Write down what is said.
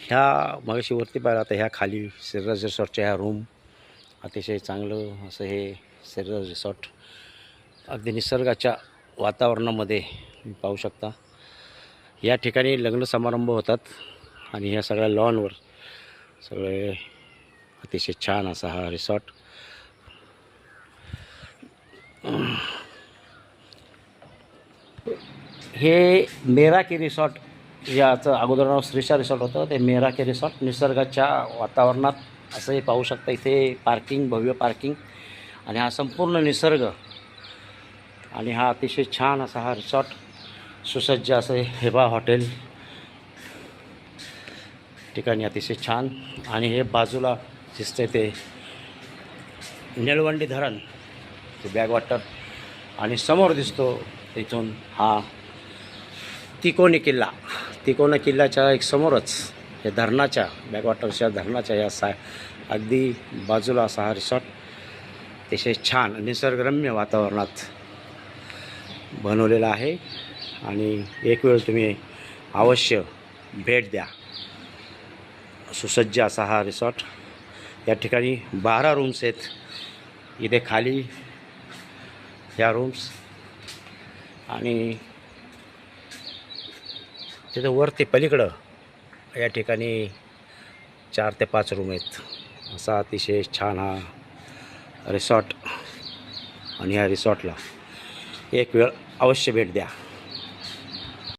ह्या मगाशी वरती पाहिलं आता ह्या खाली सिरराज रिसॉर्टच्या ह्या रूम अतिशय चांगलं असं हे सिरराज रिसॉर्ट अगदी निसर्गाच्या वातावरणामध्ये तुम्ही पाहू शकता. या ठिकाणी लग्न समारंभ होतात आणि ह्या सगळ्या लॉनवर सगळे अतिशय छान असा हा रिसॉर्ट. हे मेराकी रिसॉर्ट, याचं अगोदर नाव श्रीशा रिसॉर्ट होतं, ते मेराकी रिसॉर्ट निसर्गाच्या वातावरणात असंही पाहू शकता. इथे पार्किंग, भव्य पार्किंग आणि हा संपूर्ण निसर्ग आणि हा अतिशय छान असा हा रिसॉर्ट, सुसज्ज असं हेबा हॉटेल ठिकाणी अतिशय छान. आणि हे बाजूला दिसते ते निळवंडी धरण, ते बॅकवॉटर, आणि समोर दिसतो इथून हा तिकोनी किल्ला. तिकोना किल्ल्याच्या एक समोरच हे धरणाच्या बॅकवॉटरच्या धरणाच्या या अगदी बाजूला असा हा रिसॉर्ट अतिशय छान निसर्गरम्य वातावरणात बनवलेला आहे. आणि एक वेळ तुम्ही अवश्य भेट द्या. सुसज्ज असा हा रिसॉर्ट. या ठिकाणी 12 रूम्स आहेत. इथे खाली ह्या रूम्स आणि तिथं वरती पलीकडं या ठिकाणी 4 ते 5 रूम आहेत. असा अतिशय छान हा रिसॉर्ट आणि ह्या रिसॉर्टला एक वेळ अवश्य भेट द्या.